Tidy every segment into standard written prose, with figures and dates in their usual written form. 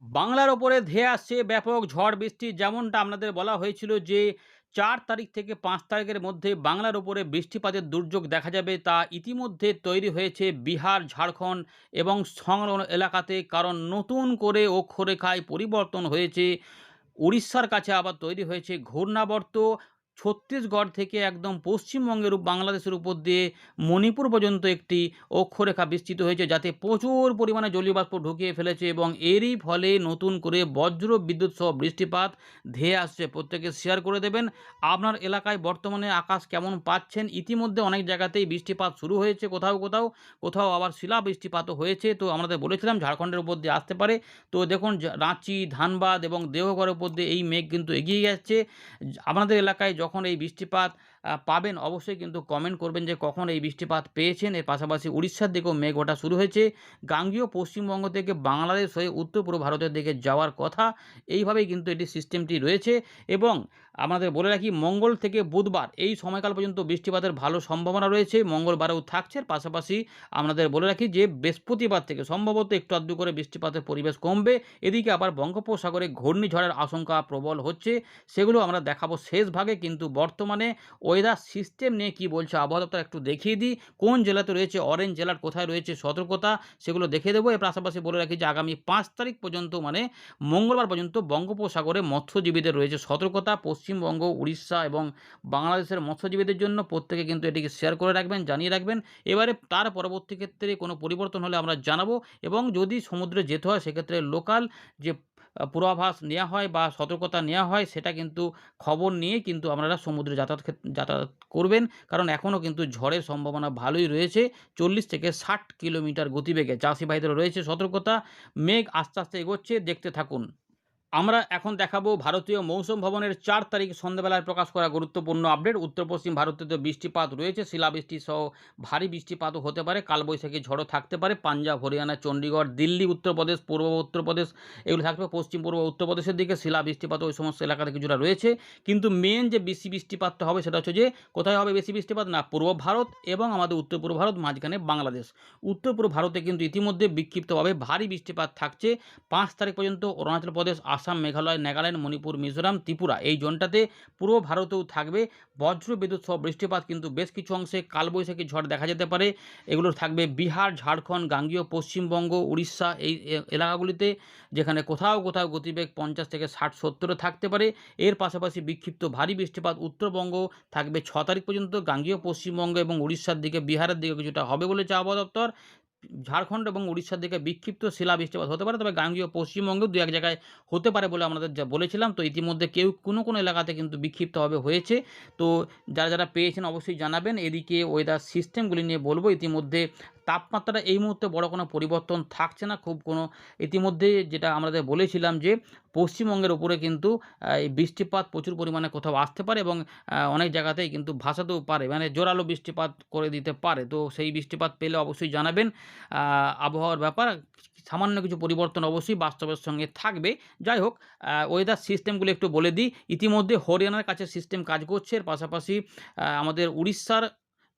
বাংলার ওপরে ধেয়ে আসছে ব্যাপক ঝড় বৃষ্টি। যেমনটা আপনাদের বলা হয়েছিল যে ৪ তারিখ থেকে ৫ তারিখের মধ্যে বাংলার ওপরে বৃষ্টিপাতের দুর্যোগ দেখা যাবে, তা ইতিমধ্যে তৈরি হয়েছে বিহার, ঝাড়খণ্ড এবং সংলগ্ন এলাকাতে। কারণ নতুন করে অক্ষরেখায় পরিবর্তন হয়েছে। উড়িষ্যার কাছে আবার তৈরি হয়েছে ঘূর্ণাবর্ত। ছত্তিশগড় থেকে একদম পশ্চিমবঙ্গের বাংলাদেশের উপর দিয়ে মণিপুর পর্যন্ত একটি অক্ষরেখা বিস্তৃত হয়েছে, যাতে প্রচুর পরিমাণে জলীয়বাষ্প ঢুকিয়ে ফেলেছে এবং এরই ফলে নতুন করে বজ্র বিদ্যুৎ সহ বৃষ্টিপাত ধেয়ে আসছে। প্রত্যেকে শেয়ার করে দেবেন আপনার এলাকায় বর্তমানে আকাশ কেমন পাচ্ছেন। ইতিমধ্যে অনেক জায়গাতেই বৃষ্টিপাত শুরু হয়েছে, কোথাও কোথাও কোথাও আবার শিলা বৃষ্টিপাতও হয়েছে। তো আমাদের বলেছিলাম ঝাড়খণ্ডের উপর দিয়ে আসতে পারে। তো দেখুন, রাঁচি, ধানবাদ এবং দেওঘরের উপর দিয়ে এই মেঘ কিন্তু এগিয়ে যাচ্ছে। আপনাদের এলাকায় যখন এই বৃষ্টিপাত পাবেন, অবশ্যই কিন্তু কমেন্ট করবেন যে কখন এই বৃষ্টিপাত পেয়েছেন। এর পাশাপাশি উড়িষ্যার দিকেও মেঘ ওঠা শুরু হয়েছে। গাঙ্গেয় পশ্চিমবঙ্গ থেকে বাংলাদেশ হয়ে উত্তর পূর্ব ভারতের দিকে যাওয়ার কথা। এইভাবেই কিন্তু এটি সিস্টেমটি রয়েছে। এবং আমাদের বলে রাখি, মঙ্গল থেকে বুধবার এই সময়কাল পর্যন্ত বৃষ্টিপাতের ভালো সম্ভাবনা রয়েছে। মঙ্গলবারেও থাকছে। এর পাশাপাশি আপনাদের বলে রাখি যে বৃহস্পতিবার থেকে সম্ভবত একটু আধটু করে বৃষ্টিপাতের পরিবেশ কমবে। এদিকে আবার বঙ্গোপসাগরে ঘূর্ণিঝড়ের আশঙ্কা প্রবল হচ্ছে। সেগুলো আমরা দেখাবো শেষ ভাগে। কিন্তু বর্তমানে ওয়েদার সিস্টেম নিয়ে কি বলছে আবহাওয়া দপ্তর একটু দেখিয়ে দিই। কোন জেলাতে রয়েছে অরেঞ্জ অ্যালার্ট, কোথায় রয়েছে সতর্কতা, সেগুলো দেখিয়ে দেবো। এর পাশাপাশি বলে রাখি যে আগামী ৫ তারিখ পর্যন্ত, মানে মঙ্গলবার পর্যন্ত বঙ্গোপসাগরে মৎস্যজীবীদের রয়েছে সতর্কতা। পশ্চিমবঙ্গ, উড়িষ্যা এবং বাংলাদেশের মৎস্যজীবীদের জন্য প্রত্যেকে কিন্তু এটিকে শেয়ার করে রাখবেন, জানিয়ে রাখবেন। এবারে তার পরবর্তী ক্ষেত্রে কোনো পরিবর্তন হলে আমরা জানাবো। এবং যদি সমুদ্রে যেতে হয়, সেক্ষেত্রে লোকাল যে পূর্বাভাস নেওয়া হয় বা সতর্কতা নেওয়া হয়, সেটা কিন্তু খবর নিয়ে কিন্তু আপনারা সমুদ্রে যাতায়াত করবেন। কারণ এখনও কিন্তু ঝড়ের সম্ভাবনা ভালোই রয়েছে। ৪০ থেকে ৬০ কিলোমিটার গতিবেগে চাষি ভাইদেরও রয়েছে সতর্কতা। মেঘ আস্তে আস্তে এগোচ্ছে, দেখতে থাকুন। আমরা এখন দেখাবো ভারতীয় মৌসুম ভবনের ৪ তারিখ সন্ধ্যাবেলায় প্রকাশ করা গুরুত্বপূর্ণ আপডেট। উত্তর পশ্চিম ভারতে তো বৃষ্টিপাত রয়েছে, শিলাবৃষ্টি সহ ভারী বৃষ্টিপাতও হতে পারে, কালবৈশাখী ঝড়ও থাকতে পারে। পাঞ্জাব, হরিয়ানা, চণ্ডীগড়, দিল্লি, উত্তরপ্রদেশ, পূর্ব উত্তরপ্রদেশ এগুলো থাকবে। পশ্চিম পূর্ব উত্তরপ্রদেশের দিকে শিলা বৃষ্টিপাত ওই সমস্ত এলাকাতে কিছুটা রয়েছে। কিন্তু মেন যে বেশি বৃষ্টিপাতটা হবে সেটা হচ্ছে যে কোথায় হবে বেশি বৃষ্টিপাত, না পূর্ব ভারত এবং আমাদের উত্তর পূর্ব ভারত, মাঝখানে বাংলাদেশ। উত্তর পূর্ব ভারতে কিন্তু ইতিমধ্যে বিক্ষিপ্তভাবে ভারী বৃষ্টিপাত থাকছে। ৫ তারিখ পর্যন্ত অরুণাচল প্রদেশ, আসাম, মেঘালয়, নাগাল্যান্ড, মণিপুর, মিজোরাম, ত্রিপুরা এই জোনটাতে পূর্ব ভারতেও থাকবে বজ্র বিদ্যুৎ সহ বৃষ্টিপাত। কিন্তু বেশ কিছু অংশে কালবৈশাখী ঝড় দেখা যেতে পারে। এগুলো থাকবে বিহার, ঝাড়খণ্ড, গাঙ্গেয় পশ্চিমবঙ্গ, উড়িষ্যা এই এলাকাগুলিতে, যেখানে কোথাও কোথাও গতিবেগ ৫০ থেকে ৬০-৭০ থাকতে পারে। এর পাশাপাশি বিক্ষিপ্ত ভারী বৃষ্টিপাত উত্তরবঙ্গ থাকবে ৬ তারিখ পর্যন্ত। গাঙ্গেয় পশ্চিমবঙ্গ এবং উড়িষ্যার দিকে, বিহারের দিকে কিছুটা হবে বলেছে আবহাওয়া দপ্তর। ঝাড়খণ্ড এবং উড়িষ্যার দিকে বিক্ষিপ্ত শিলা বৃষ্টিপাত হতে পারে, তবে গাঙ্গেয় পশ্চিমবঙ্গেও দু এক জায়গায় হতে পারে বলে আমাদের যা বলেছিলাম। তো ইতিমধ্যে কেউ কোনো কোনো এলাকাতে কিন্তু বিক্ষিপ্তভাবে হয়েছে। তো যারা যারা পেয়েছেন অবশ্যই জানাবেন। এদিকে ওয়েদার সিস্টেমগুলি নিয়ে বলবো। ইতিমধ্যে তাপমাত্রাটা এই মুহূর্তে বড় কোনো পরিবর্তন থাকছে না, খুব কোনো। ইতিমধ্যে যেটা আমাদের বলেছিলাম যে পশ্চিমবঙ্গের উপরে কিন্তু এই বৃষ্টিপাত প্রচুর পরিমাণে কোথাও আসতে পারে এবং অনেক জায়গাতেই কিন্তু ভাসাতেও পারে, মানে জোরালো বৃষ্টিপাত করে দিতে পারে। তো সেই বৃষ্টিপাত পেলে অবশ্যই জানাবেন। আবহাওয়ার ব্যাপার সামান্য কিছু পরিবর্তন অবশ্যই বাস্তবের সঙ্গে থাকবে। যাই হোক, ওয়েদার সিস্টেমগুলো একটু বলে দিই। ইতিমধ্যে হরিয়ানার কাছে সিস্টেম কাজ করছে। এর পাশাপাশি আমাদের উড়িষ্যার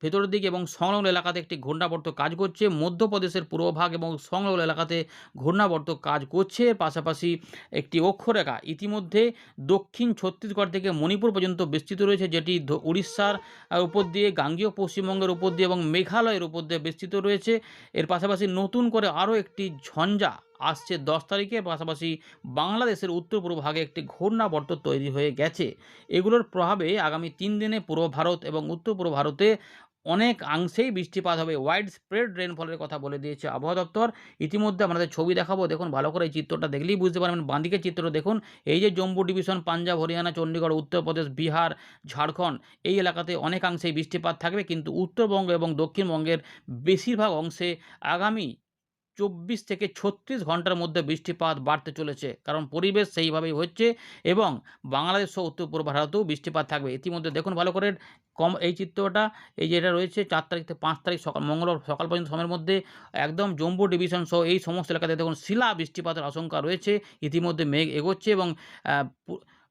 ভেতরের দিকে এবং সংলগ্ন এলাকাতে একটি ঘূর্ণাবর্ত কাজ করছে। মধ্যপ্রদেশের পূর্বভাগ এবং সংলগ্ন এলাকাতে ঘূর্ণাবর্ত কাজ করছে। এর পাশাপাশি একটি অক্ষরেখা ইতিমধ্যে দক্ষিণ ছত্তিশগড় থেকে মণিপুর পর্যন্ত বিস্তৃত রয়েছে, যেটি উড়িষ্যার উপর দিয়ে, গাঙ্গেয় পশ্চিমবঙ্গের উপর দিয়ে এবং মেঘালয়ের উপর দিয়ে বিস্তৃত রয়েছে। এর পাশাপাশি নতুন করে আরও একটি ঝঞ্ঝা আসছে ১০ তারিখে। পাশাপাশি বাংলাদেশের উত্তর পূর্ব ভাগে একটি ঘূর্ণাবর্ত তৈরি হয়ে গেছে। এগুলোর প্রভাবে আগামী ৩ দিনে পূর্ব ভারত এবং উত্তর পূর্ব ভারতে অনেকাংশেই বৃষ্টিপাত হবে। ওয়াইড স্প্রেড রেইনফলের কথা বলে দিয়েছে আবহাওয়া দপ্তর। ইতিমধ্যে আপনাদের ছবি দেখাবো, দেখুন ভালো করে এই চিত্রটা দেখলেই বুঝতে পারবেন। বাঁদিকে চিত্র দেখুন, এই যে জম্মু ডিভিশন, পাঞ্জাব, হরিয়ানা, চণ্ডীগড়, উত্তরপ্রদেশ, বিহার, ঝাড়খণ্ড এই এলাকাতে অনেকাংশেই বৃষ্টিপাত থাকবে। কিন্তু উত্তরবঙ্গ এবং দক্ষিণবঙ্গের বেশিরভাগ অংশে আগামী ২৪ থেকে ৩৬ ঘন্টার মধ্যে বৃষ্টিপাত বাড়তে চলেছে, কারণ পরিবেশ সেইভাবেই হচ্ছে। এবং বাংলাদেশ সহ উত্তর পূর্ব ভারতেও বৃষ্টিপাত থাকবে। ইতিমধ্যে দেখুন ভালো করে এই চিত্রটা, এই যে এটা রয়েছে ৪ তারিখ থেকে ৫ তারিখ সকাল, মঙ্গলবার সকাল পর্যন্ত সময়ের মধ্যে একদম জম্মু ডিভিশন সহ এই সমস্ত এলাকাতে দেখুন শিলা বৃষ্টিপাতের আশঙ্কা রয়েছে। ইতিমধ্যে মেঘ এগোচ্ছে এবং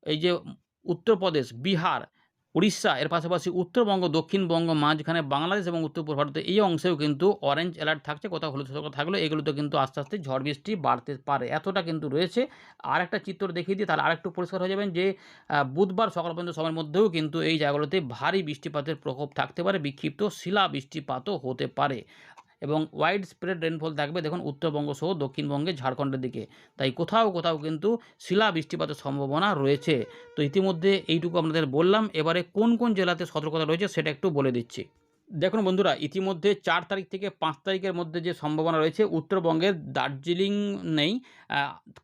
এই যে উত্তরপ্রদেশ, বিহার, উড়িষ্যা এর পাশাপাশি উত্তরবঙ্গ, দক্ষিণবঙ্গ, মাঝখানে বাংলাদেশ এবং উত্তর পূর্ব ভারতের এই অংশেও কিন্তু অরেঞ্জ অ্যালার্ট থাকছে, কোথাও হলুদ সতর্কতা থাকলেও এগুলোতে কিন্তু আস্তে, আস্তে ঝড় বৃষ্টি বাড়তে পারে। এতটা কিন্তু রয়েছে। আরেকটা চিত্র দেখিয়ে দিই তাহলে আরেকটু পরিষ্কার হয়ে যাবেন যে বুধবার সকাল পর্যন্ত সময়ের মধ্যেও কিন্তু এই জায়গাগুলোতে ভারী বৃষ্টিপাতের প্রকোপ থাকতে পারে, বিক্ষিপ্ত শিলা বৃষ্টিপাতও হতে পারে এবং ওয়াইড স্প্রেড রেনফল থাকবে দেখুন উত্তরবঙ্গ সহ দক্ষিণবঙ্গে, ঝাড়খণ্ডের দিকে। তাই কোথাও, কোথাও কিন্তু শিলা বৃষ্টিপাতের সম্ভাবনা রয়েছে। তো ইতিমধ্যে এইটুকু আপনাদের বললাম। এবারে কোন, কোন জেলাতে সতর্কতা রয়েছে সেটা একটু বলে দিচ্ছি। দেখুন বন্ধুরা, ইতিমধ্যে ৪ তারিখ থেকে ৫ তারিখের মধ্যে যে সম্ভাবনা রয়েছে উত্তরবঙ্গের দার্জিলিং নেই, আ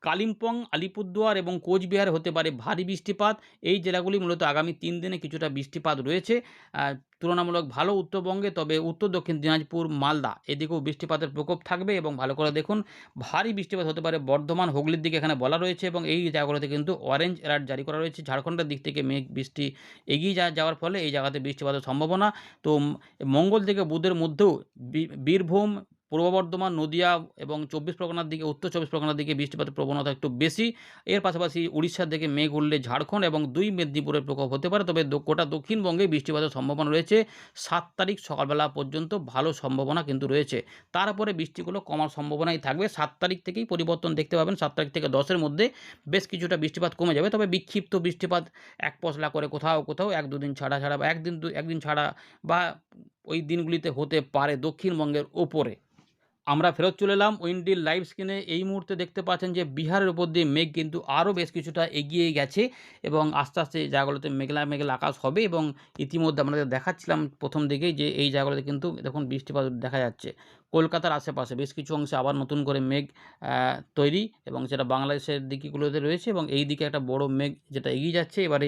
কালিম্পং, আলিপুরদুয়ার এবং কোচবিহারে হতে পারে ভারী বৃষ্টিপাত। এই জেলাগুলি মূলত আগামী ৩ দিনে কিছুটা বৃষ্টিপাত রয়েছে। আ তুলনামূলক ভালো উত্তরবঙ্গে, তবে উত্তর দক্ষিণ দিনাজপুর, মালদা এদিকেও বৃষ্টিপাতের প্রকোপ থাকবে এবং ভালো করে দেখুন ভারী বৃষ্টিপাত হতে পারে বর্ধমান, হুগলির দিকে এখানে বলা রয়েছে এবং এই জায়গাগুলোতে কিন্তু অরেঞ্জ অ্যালার্ট জারি করা রয়েছে। ঝাড়খণ্ডের দিক থেকে মেঘ বৃষ্টি এগিয়ে যাওয়ার ফলে এই জায়গাতে বৃষ্টিপাতের সম্ভাবনা। তো মঙ্গল থেকে বুধের মধ্যেও বীরভূম, পূর্ব বর্ধমান, নদিয়া এবং ২৪ পরগনার দিকে, উত্তর ২৪ পরগনার দিকে বৃষ্টিপাতের প্রবণতা একটু বেশি। এর পাশাপাশি উড়িষ্যার দিকে মেঘ উঠলে ঝাড়খণ্ড এবং ২ মেদিনীপুরের প্রকোপ হতে পারে। তবে গোটা দক্ষিণবঙ্গে বৃষ্টিপাতের সম্ভাবনা রয়েছে। ৭ তারিখ সকালবেলা পর্যন্ত ভালো সম্ভাবনা কিন্তু রয়েছে। তারপরে বৃষ্টিগুলো কমার সম্ভাবনাই থাকবে। ৭ তারিখ থেকেই পরিবর্তন দেখতে পাবেন। ৭ তারিখ থেকে ১০ এর মধ্যে বেশ কিছুটা বৃষ্টিপাত কমে যাবে। তবে বিক্ষিপ্ত বৃষ্টিপাত এক পশলা করে কোথাও, কোথাও ১-২ দিন ছাড়া, বা একদিন ছাড়া বা ওই দিনগুলিতে হতে পারে দক্ষিণবঙ্গের ওপরে। আমরা ফেরত চলে এলাম উইন্ডির লাইভ স্ক্রিনে। এই মুহূর্তে দেখতে পাচ্ছেন যে বিহারের উপর দিয়ে মেঘ কিন্তু আরও বেশ কিছুটা এগিয়ে গেছে এবং আস্তে, আস্তে এই জায়গাগুলোতে মেঘলা, মেঘলা আকাশ হবে এবং ইতিমধ্যে আপনাদের দেখাচ্ছিলাম প্রথম দিকেই যে এই জায়গাগুলোতে কিন্তু দেখুন বৃষ্টিপাত দেখা যাচ্ছে। কলকাতার আশেপাশে বেশ কিছু অংশে আবার নতুন করে মেঘ তৈরি এবং সেটা বাংলাদেশের দিকগুলোতে রয়েছে এবং এই দিকে একটা বড় মেঘ যেটা এগিয়ে যাচ্ছে। এবারে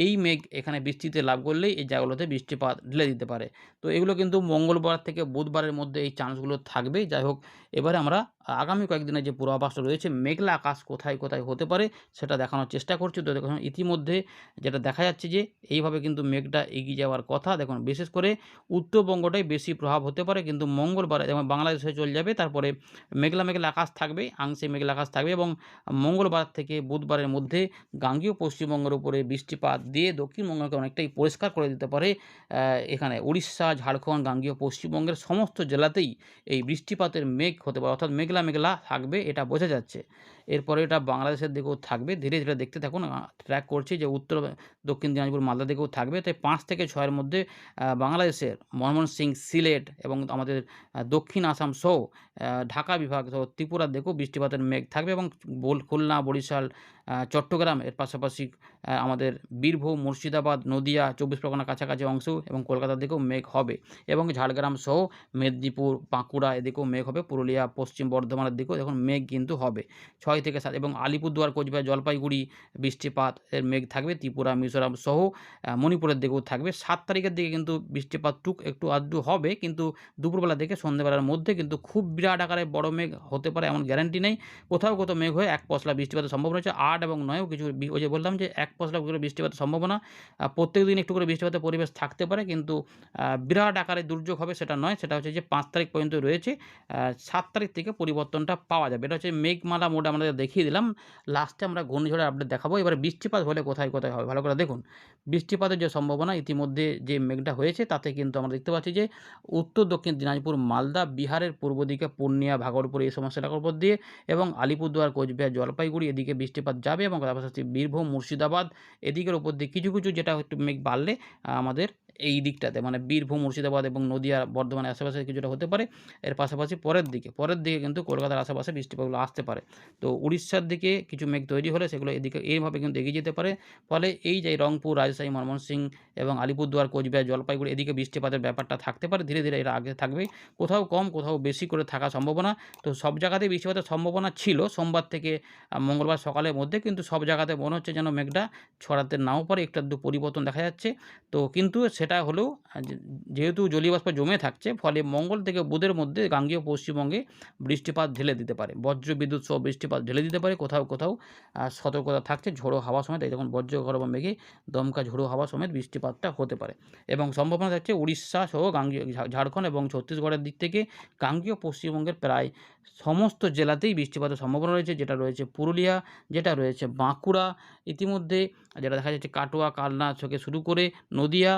এই মেঘ এখানে বৃষ্টিতে লাভ করলেই এই জায়গাগুলোতে বৃষ্টিপাত ঢেলে দিতে পারে। তো এগুলো কিন্তু মঙ্গলবার থেকে বুধবারের মধ্যে এই চান্সগুলো থাকবেই। যাই হোক, এবারে আমরা আগামী কয়েকদিনের যে পূর্বাভাসটা রয়েছে মেঘলা আকাশ কোথায়, কোথায় হতে পারে সেটা দেখানোর চেষ্টা করছি। তো দেখুন ইতিমধ্যে যেটা দেখা যাচ্ছে যে এইভাবে কিন্তু মেঘটা এগিয়ে যাওয়ার কথা। দেখুন বিশেষ করে উত্তরবঙ্গটাই বেশি প্রভাব হতে পারে, কিন্তু মঙ্গলবারে যেমন বাংলাদেশ হয়ে চলে যাবে, তারপরে মেঘলা, মেঘলা আকাশ থাকবে, আংশিক মেঘলা আকাশ থাকবে এবং মঙ্গলবার থেকে বুধবারের মধ্যে গাঙ্গেয় পশ্চিমবঙ্গের উপরে বৃষ্টিপাত দিয়ে দক্ষিণবঙ্গকে অনেকটাই পরিষ্কার করে দিতে পারে। এখানে উড়িষ্যা, ঝাড়খণ্ড, গাঙ্গেয় পশ্চিমবঙ্গের সমস্ত জেলাতেই এই বৃষ্টিপাতের মেঘ হতে পারে, অর্থাৎ মেঘলা, মেঘলা থাকবে এটা বোঝা যাচ্ছে। এরপরে এটা বাংলাদেশের দিকেও থাকবে। ধীরে, ধীরে দেখতে থাকুন। ট্র্যাক করছি যে উত্তর দক্ষিণ দিনাজপুর, মালদার দিকেও থাকবে। তাই ৫ থেকে ৬ এর মধ্যে বাংলাদেশের ময়মনসিংহ, সিলেট এবং আমাদের দক্ষিণ আসাম সহ ঢাকা বিভাগ সহ ত্রিপুরার দিকেও বৃষ্টিপাতের মেঘ থাকবে এবং খুলনা, বরিশাল, চট্টগ্রাম এর পাশাপাশি আমাদের বীরভূম, মুর্শিদাবাদ, নদিয়া, ২৪ পরগনার কাছাকাছি অংশেও এবং কলকাতার দিকেও মেঘ হবে এবং ঝাড়গ্রাম সহ মেদিনীপুর, বাঁকুড়া এদিকেও মেঘ হবে। পুরুলিয়া, পশ্চিম বর্ধমানের দিকেও দেখুন মেঘ কিন্তু হবে। ৬ থেকে ৭ এবং আলিপুরদুয়ার, কোচবিহার, জলপাইগুড়ি বৃষ্টিপাত এর মেঘ থাকবে। ত্রিপুরা, মিজোরাম সহ মণিপুরের দিকেও থাকবে। ৭ তারিখের দিকে কিন্তু বৃষ্টিপাত একটু আধটু হবে, কিন্তু দুপুরবেলা থেকে সন্ধ্যেবেলার মধ্যে কিন্তু খুব বিরাট আকারে বড় মেঘ হতে পারে এমন গ্যারান্টি নেই। কোথাও, কোথাও মেঘ হয়ে এক পশলা বৃষ্টিপাতের সম্ভাবনা রয়েছে। ৮ এবং ৯ ও কিছু ওই যে বললাম যে এক পশলা করে বৃষ্টিপাতের সম্ভাবনা। প্রত্যেকদিন একটু করে বৃষ্টিপাতের পরিবেশ থাকতে পারে, কিন্তু বিরাট আকারে দুর্যোগ হবে সেটা নয়। সেটা হচ্ছে যে ৫ তারিখ পর্যন্ত রয়েছে। ৭ তারিখ থেকে পরিবর্তনটা পাওয়া যাবে। এটা হচ্ছে মেঘমালা মোড আমাদের দেখিয়ে দিলাম। লাস্টে আমরা ঘূর্ণিঝড়ের আপডেট দেখাবো। এবারে বৃষ্টিপাত হলে কোথায়, কোথায় হবে ভালো করে দেখুন। বৃষ্টিপাতের যে সম্ভাবনা ইতিমধ্যে যে মেঘটা হয়েছে তাতে কিন্তু আমরা দেখতে পাচ্ছি যে উত্তর দক্ষিণ দিনাজপুর, মালদা, বিহারের পূর্ব দিকে পূর্ণিয়া, ভাগলপুর এই সমস্ত এলাকার উপর দিয়ে এবং আলিপুরদুয়ার, কোচবিহার, জলপাইগুড়ি এদিকে বৃষ্টিপাত যাবে এবং তার পাশাপাশি বীরভূম, মুর্শিদাবাদ এদিকের উপর দিয়ে কিছু, কিছু যেটা একটু মেঘ বাড়লে আমাদের এই দিকটাতে মানে বীরভূম, মুর্শিদাবাদ এবং নদিয়া, বর্ধমানের আশেপাশে কিছুটা হতে পারে। এর পাশাপাশি পরের দিকে কিন্তু কলকাতার আশেপাশে বৃষ্টিপাতগুলো আসতে পারে। তো উড়িষ্যার দিকে কিছু মেঘ তৈরি হলে সেগুলো এদিকে এইভাবে কিন্তু এগিয়ে যেতে পারে। ফলে এই যে রংপুর, রাজশাহী, ময়মনসিংহ এবং আলিপুরদুয়ার, কোচবিহার, জলপাইগুড়ি এদিকে বৃষ্টিপাতের ব্যাপারটা থাকতে পারে। ধীরে, ধীরে এরা আগে থাকবে। কোথাও কম, কোথাও বেশি করে থাকার সম্ভাবনা। তো সব জায়গাতেই বৃষ্টিপাতের সম্ভাবনা ছিল সোমবার থেকে মঙ্গলবার সকালের মধ্যে, কিন্তু সব জায়গাতে মনে হচ্ছে যেন মেঘটা ছড়াতে নাও পারে, একটু আধটু পরিবর্তন দেখা যাচ্ছে। তো কিন্তু সেটা হলেও যেহেতু জলীয় বাষ্প জমে থাকছে, ফলে মঙ্গল থেকে বুধের মধ্যে গাঙ্গেয় পশ্চিমবঙ্গে বৃষ্টিপাত ঢেলে দিতে পারে। বজ্র বিদ্যুৎ সহ বৃষ্টিপাত ঢেলে দিতে পারে। কোথাও, কোথাও সতর্কতা থাকছে ঝোড়ো হাওয়া সমেত। এই যখন বজ্রগর্ভ মেঘে দমকা ঝোড়ো হাওয়া সমেত বৃষ্টিপাতটা হতে পারে এবং সম্ভাবনা থাকছে উড়িষ্যা সহ গাঙ্গেয় ঝাড়খণ্ড এবং ছত্তিশগড়ের দিক থেকে গাঙ্গেয় পশ্চিমবঙ্গের প্রায় সমস্ত জেলাতেই বৃষ্টিপাতের সম্ভাবনা রয়েছে, যেটা রয়েছে পুরুলিয়া, যেটা রয়েছে বাঁকুড়া, ইতিমধ্যে যেটা দেখা যাচ্ছে কাটোয়া, কালনা থেকে শুরু করে নদিয়া,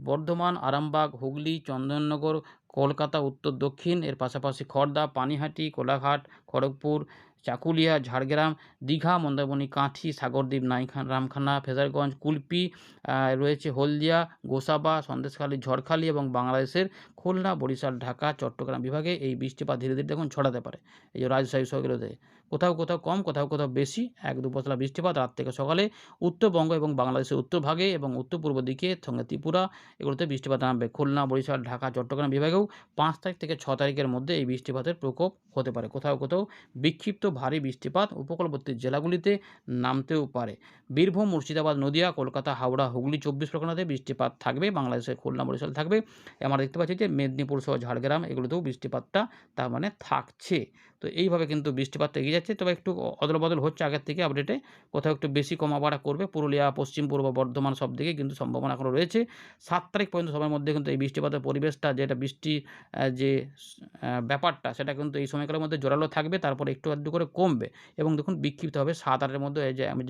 বর্ধমান, আরামবাগ, হুগলি, চন্দননগর, কলকাতা উত্তর দক্ষিণ, এর পাশাপাশি খড়দা, পানিহাটি, কোলাঘাট, খড়গপুর, চাকুলিয়া, ঝাড়গ্রাম, দীঘা, মন্দারমণি, কাঁথি, সাগরদ্বীপ, রামখানা, ফেজারগঞ্জ, কুলপি, রয়েছে হলদিয়া, গোসাবা, সন্দেশখালী, ঝড়খালি এবং বাংলাদেশের খুলনা, বরিশাল, ঢাকা, চট্টগ্রাম বিভাগে এই বৃষ্টিপাত ধীরে ধীরে দেখুন ছড়াতে পারে। এই যে রাজশাহী শহরগুলোতে কোথাও কোথাও কম, কোথাও কোথাও বেশি ১-২ পশলা বৃষ্টিপাত রাত থেকে সকালে উত্তরবঙ্গ এবং বাংলাদেশের উত্তরভাগে এবং উত্তর পূর্ব দিকে সঙ্গে ত্রিপুরা এগুলোতে বৃষ্টিপাত নামবে। খুলনা, বরিশাল, ঢাকা, চট্টগ্রাম বিভাগেও ৫ তারিখ থেকে ৬ তারিখের মধ্যে এই বৃষ্টিপাতের প্রকোপ হতে পারে। কোথাও কোথাও বিক্ষিপ্ত ভারী বৃষ্টিপাত উপকূলবর্তী জেলাগুলিতে নামতেও পারে। বীরভূম, মুর্শিদাবাদ, নদিয়া, কলকাতা, হাওড়া, হুগলি, ২৪ পরগনাতে বৃষ্টিপাত থাকবে। বাংলাদেশের খুলনা, বরিশাল থাকবে। আমরা দেখতে পাচ্ছি যে মেদিনীপুর সহ ঝাড়গ্রাম এগুলোতেও বৃষ্টিপাতটা তার মানে থাকছে। তো এইভাবে কিন্তু বৃষ্টিপাতটা এগিয়ে যাচ্ছে, তবে একটু অদল-বদল হচ্ছে আগের থেকে আপডেটে। কোথাও একটু বেশি কমা বাড়া করবে। পুরুলিয়া, পশ্চিম পূর্ব বর্ধমান সব দিকেই কিন্তু সম্ভাবনা এখনো রয়েছে। ৭ তারিখ পর্যন্ত সময়ের মধ্যে কিন্তু এই বৃষ্টিপাতের পরিবেশটা যেটা বৃষ্টি যে ব্যাপারটা সেটা কিন্তু এই সময়কালের মধ্যে জোরালো থাকবে। তারপরে একটু আধটু করে কমবে এবং দেখুন বিক্ষিপ্ত হবে ৭-৮ এর মধ্যে এই যে আমি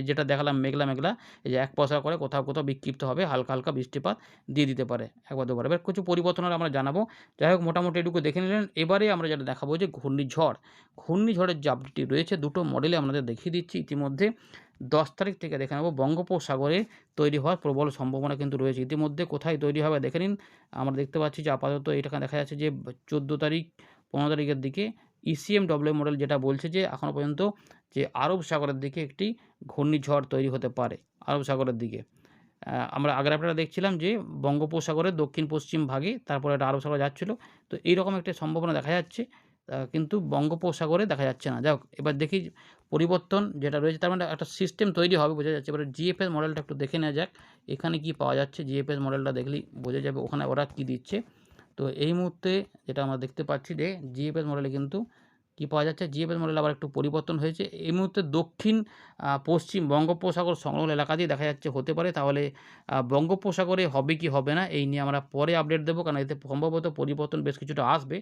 যেটা দেখালাম মেঘলা, মেঘলা এই যে ১ পয়সা করে কোথাও, কোথাও বিক্ষিপ্ত হবে। হালকা, হালকা বৃষ্টিপাত দিয়ে দিতে পারে ১ বা ২ বার। এবার কিছু পরিবর্তন হলে আমরা জানাবো। যাই হোক মোটামুটি এটুকু দেখে নিলেন। এবারে আমরা যেটা দেখাবো যে ঘূর্ণিঝড়। ঘূর্ণিঝড়ের যে আপডেটটি রয়েছে দুটো মডেলে আপনাদের দেখিয়ে দিচ্ছি ইতিমধ্যে। ১০ তারিখ থেকে দেখে নেব বঙ্গোপসাগরে তৈরি হওয়ার প্রবল সম্ভাবনা কিন্তু রয়েছে। ইতিমধ্যে কোথায় তৈরি হবে দেখে নিন। আমরা দেখতে পাচ্ছি যে আপাতত এখানে দেখা যাচ্ছে যে ১৪ তারিখ ১৫ তারিখের দিকে ইসিএমডব্লিউ মডেল যেটা বলছে যে এখনও পর্যন্ত যে আরব সাগরের দিকে একটি ঘূর্ণিঝড় তৈরি হতে পারে। আরব সাগরের দিকে। আমরা আগের আপডেটে দেখছিলাম যে বঙ্গোপসাগরের দক্ষিণ-পশ্চিম ভাগে তারপরে এটা আরব সাগরে যাচ্ছিল। তো এইরকম একটা সম্ভাবনা দেখা যাচ্ছে। কিন্তু বঙ্গোপসাগরে দেখা যাচ্ছে না। যাই হোক এবার দেখি পরিবর্তন যেটা রয়েছে তার মানে একটা সিস্টেম তৈরি হবে বোঝা যাচ্ছে। এবারে জিএফএস মডেলটা একটু দেখে নেওয়া যাক। এখানে কি পাওয়া যাচ্ছে জিএফএস মডেলটা দেখলেই বোঝা যাবে ওখানে ওরা কি দিচ্ছে। তো এই মুহূর্তে যেটা আমরা দেখতে পাচ্ছি যে জিএফএস মডেলে কিন্তু কি পাওয়া যাচ্ছে, জিএফএস মডেল আবার একটু পরিবর্তন হয়েছে। এই মুহূর্তে দক্ষিণ পশ্চিম বঙ্গোপসাগর সংলগ্ন এলাকাতেই দেখা যাচ্ছে হতে পারে। তাহলে বঙ্গোপসাগরে হবে কি হবে না এই নিয়ে আমরা পরে আপডেট দেবো, কারণ এতে সম্ভবত পরিবর্তন বেশ কিছুটা আসবে।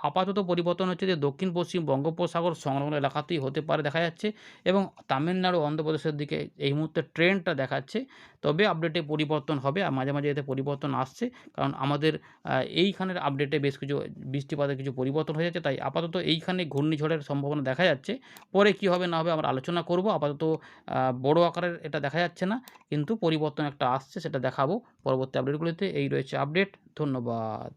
আপাতত পরিবর্তন হচ্ছে যে দক্ষিণ পশ্চিম বঙ্গোপসাগর সংলগ্ন এলাকাতেই হতে পারে দেখা যাচ্ছে এবং তামিলনাড়ু, অন্ধ্রপ্রদেশের দিকে এই মুহূর্তে ট্রেন্ডটা দেখাচ্ছে। তবে আপডেটে পরিবর্তন হবে আর মাঝে, মাঝে এতে পরিবর্তন আসছে। কারণ আমাদের এইখানের আপডেটে বেশ কিছু বৃষ্টিপাতের কিছু পরিবর্তন হয়ে যাচ্ছে। তাই আপাতত এইখানে ঘূর্ণিঝড়ের সম্ভাবনা দেখা যাচ্ছে। পরে কী হবে না হবে আমরা আলোচনা করব। আপাতত বড় আকারের এটা দেখা যাচ্ছে না। কিন্তু পরিবর্তন একটা আসছে সেটা দেখাবো পরবর্তী আপডেটগুলিতে। এই রয়েছে আপডেট। ধন্যবাদ।